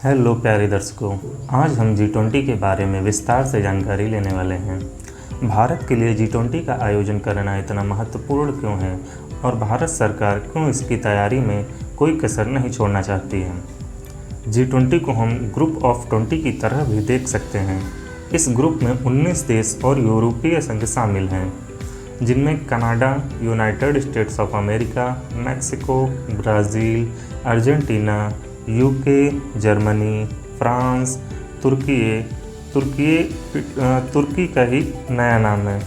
Hello प्यारे दर्शकों, आज हम G20 के बारे में विस्तार से जानकारी लेने वाले हैं। भारत के लिए G20 का आयोजन करना इतना महत्वपूर्ण क्यों है और भारत सरकार क्यों इसकी तैयारी में कोई कसर नहीं छोड़ना चाहती है। G20 को हम ग्रुप ऑफ 20 की तरह भी देख सकते हैं। इस ग्रुप में 19 देश और यूरोपीय संघ शामिल हैं, जिनमें Canada, United States of America, Mexico, Brazil, Argentina, UK, Germany, France, तुर्की का ही नया नाम है,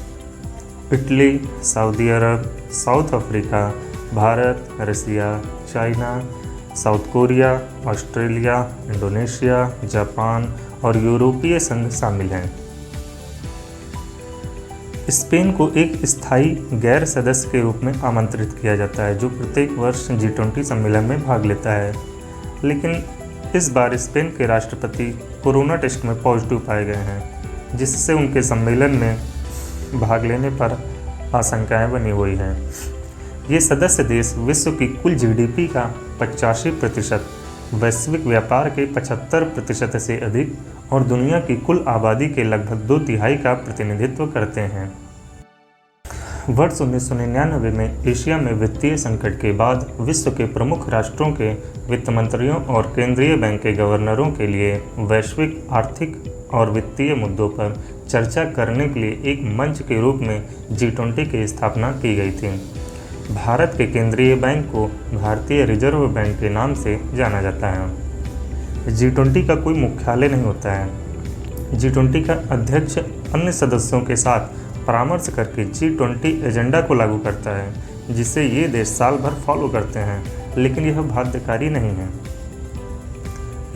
इटली, सऊदी अरब, South Africa, Bharat, Russia, China, South Korea, Australia, Indonesia, Japan और यूरोपीय संघ शामिल हैं। स्पेन को एक स्थायी गैर सदस्य के रूप में आमंत्रित किया जाता है, जो प्रत्येक वर्ष G20 सम्मेलन में भाग लेता है। लेकिन इस बार स्पेन के राष्ट्रपति कोरोना टेस्ट में पॉजिटिव पाए गए हैं, जिससे उनके सम्मेलन में भाग लेने पर आशंकाएं बनी हुई हैं। ये सदस्य देश विश्व की कुल GDP का 85%, वैश्विक व्यापार के 75% से अधिक और दुनिया की कुल आबादी के लगभग 2/3 का प्रतिनिधित्व करते हैं। वर्ष 1999 में एशिया में वित्तीय संकट के बाद विश्व के प्रमुख राष्ट्रों के वित्त मंत्रियों और केंद्रीय बैंक के गवर्नरों के लिए वैश्विक आर्थिक और वित्तीय मुद्दों पर चर्चा करने के लिए एक मंच के रूप में G20 की स्थापना की गई थी। भारत के केंद्रीय बैंक को भारतीय रिजर्व बैंक के नाम से जाना जाता है। G20 का कोई मुख्यालय नहीं होता है। G20 का अध्यक्ष अन्य सदस्यों के साथ परामर्श करके G20 एजेंडा को लागू करता है, जिसे ये देश साल भर फॉलो करते हैं, लेकिन यह बाध्यकारी नहीं है।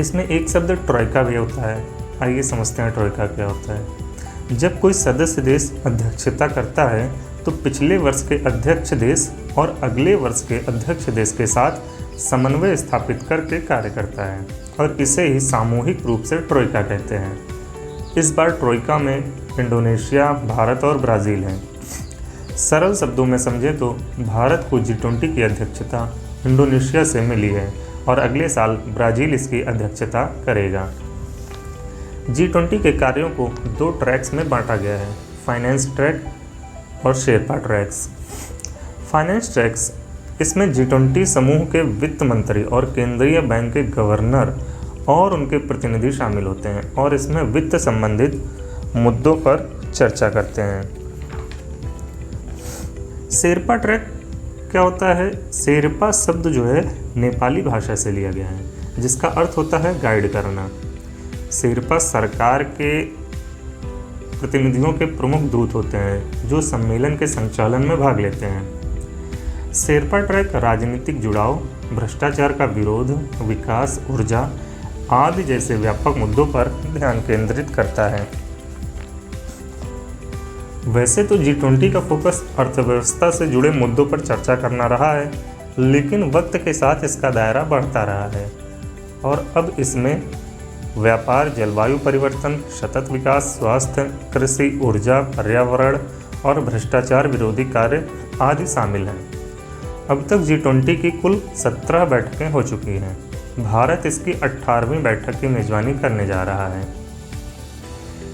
इसमें एक शब्द ट्रोइका भी होता है। आइए समझते हैं ट्रोइका क्या होता है। जब कोई सदस्य देश अध्यक्षता करता है तो पिछले वर्ष के अध्यक्ष देश और अगले वर्ष के अध्यक्ष देश के साथ समन्वय स्थापित करके कार्य करता है और इसे ही सामूहिक रूप से ट्रोइका कहते हैं। इस बार ट्रोइका में इंडोनेशिया, भारत और ब्राज़ील हैं। सरल शब्दों में समझें तो भारत को G20 की अध्यक्षता इंडोनेशिया से मिली है और अगले साल ब्राज़ील इसकी अध्यक्षता करेगा। G20 के कार्यों को 2 ट्रैक्स में बांटा गया है, फाइनेंस ट्रैक और शेरपा ट्रैक्स। फाइनेंस ट्रैक्स, इसमें G20 समूह के वित्त मंत्री और केंद्रीय बैंक के गवर्नर और उनके प्रतिनिधि शामिल होते हैं और इसमें वित्त संबंधित मुद्दों पर चर्चा करते हैं। शेरपा ट्रैक क्या होता है? शेरपा शब्द जो है नेपाली भाषा से लिया गया है, जिसका अर्थ होता है गाइड करना। शेरपा सरकार के प्रतिनिधियों के प्रमुख दूत होते हैं, जो सम्मेलन के संचालन में भाग लेते हैं। शेरपा ट्रैक राजनीतिक जुड़ाव, भ्रष्टाचार का विरोध, विकास, ऊर्जा आदि जैसे व्यापक मुद्दों पर ध्यान केंद्रित करता है। वैसे तो G20 का फोकस अर्थव्यवस्था से जुड़े मुद्दों पर चर्चा करना रहा है, लेकिन वक्त के साथ इसका दायरा बढ़ता रहा है और अब इसमें व्यापार, जलवायु परिवर्तन, सतत विकास, स्वास्थ्य, कृषि, ऊर्जा, पर्यावरण और भ्रष्टाचार विरोधी कार्य आदि शामिल हैं। अब तक G20 की कुल 17 बैठकें हो चुकी हैं। भारत इसकी 18वीं बैठक की मेजबानी करने जा रहा है।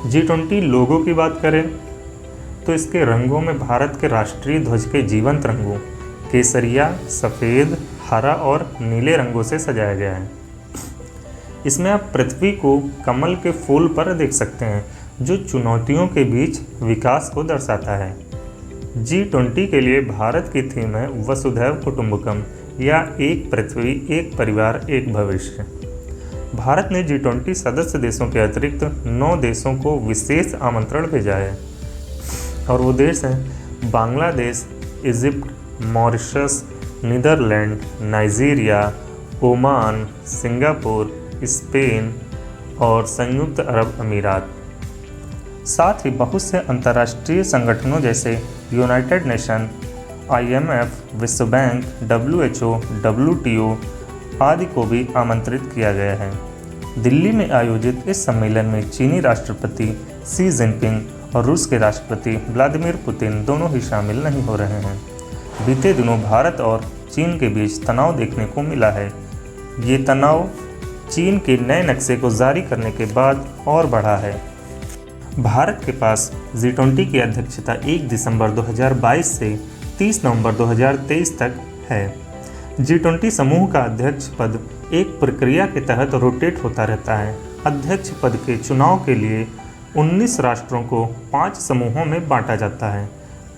G20 लोगों की बात करें तो इसके रंगों में भारत के राष्ट्रीय ध्वज के जीवंत रंगों केसरिया, सफ़ेद, हरा और नीले रंगों से सजाया गया है। इसमें आप पृथ्वी को कमल के फूल पर देख सकते हैं, जो चुनौतियों के बीच विकास को दर्शाता है। G20 के लिए भारत की थीम है वसुधैव कुटुंबकम, या एक पृथ्वी, एक परिवार, एक भविष्य। भारत ने G20 सदस्य देशों के अतिरिक्त 9 देशों को विशेष आमंत्रण भेजा है और वो देश हैं Bangladesh, Egypt, Mauritius, Netherland, Nigeria, Oman, Singapore, Spain और संयुक्त अरब अमीरात। साथ ही बहुत से अंतर्राष्ट्रीय संगठनों जैसे यूनाइटेड नेशन, IMF, विश्व बैंक, WHO, WTO आदि को भी आमंत्रित किया गया है। दिल्ली में आयोजित इस सम्मेलन में चीनी राष्ट्रपति शी जिनपिंग और रूस के राष्ट्रपति व्लादिमीर पुतिन दोनों ही शामिल नहीं हो रहे हैं। बीते दिनों भारत और चीन के बीच तनाव देखने को मिला है। ये तनाव चीन के नए नक्शे को जारी करने के बाद और बढ़ा है। भारत के पास G20 की अध्यक्षता 1 दिसंबर 2022 से 30 नवंबर 2023 तक है। G20 समूह का अध्यक्ष पद एक प्रक्रिया के तहत रोटेट होता रहता है। अध्यक्ष पद के चुनाव के लिए 19 राष्ट्रों को 5 समूहों में बांटा जाता है।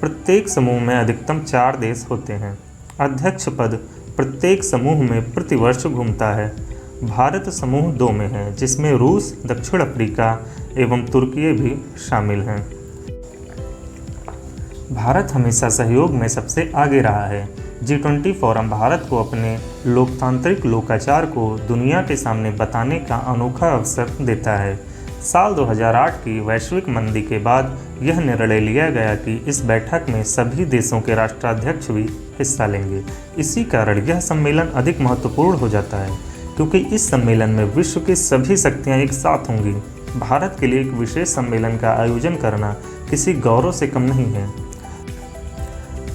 प्रत्येक समूह में अधिकतम 4 देश होते हैं। अध्यक्ष पद प्रत्येक समूह में प्रतिवर्ष घूमता है। भारत समूह 2 में है, जिसमें रूस, दक्षिण अफ्रीका एवं तुर्की भी शामिल हैं। भारत हमेशा सहयोग में सबसे आगे रहा है। G20 फोरम भारत को अपने लोकतांत्रिक लोकाचार को दुनिया के सामने बताने का अनोखा अवसर देता है। साल 2008 की वैश्विक मंदी के बाद यह निर्णय लिया गया कि इस बैठक में सभी देशों के राष्ट्राध्यक्ष भी हिस्सा लेंगे। इसी कारण यह सम्मेलन अधिक महत्वपूर्ण हो जाता है, क्योंकि इस सम्मेलन में विश्व की सभी शक्तियां एक साथ होंगी। भारत के लिए एक विशेष सम्मेलन का आयोजन करना किसी गौरव से कम नहीं है।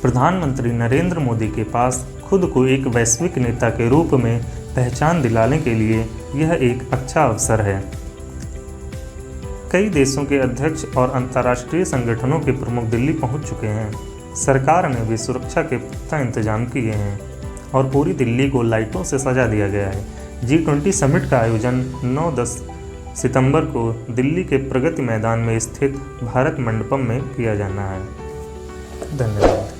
प्रधानमंत्री नरेंद्र मोदी के पास खुद को एक वैश्विक नेता के रूप में पहचान दिलाने के लिए यह एक अच्छा अवसर है। कई देशों के अध्यक्ष और अंतर्राष्ट्रीय संगठनों के प्रमुख दिल्ली पहुंच चुके हैं। सरकार ने भी सुरक्षा के पुख्ता इंतजाम किए हैं और पूरी दिल्ली को लाइटों से सजा दिया गया है। G20 समिट का आयोजन 9-10 सितंबर को दिल्ली के प्रगति मैदान में स्थित भारत मंडपम में किया जाना है। धन्यवाद।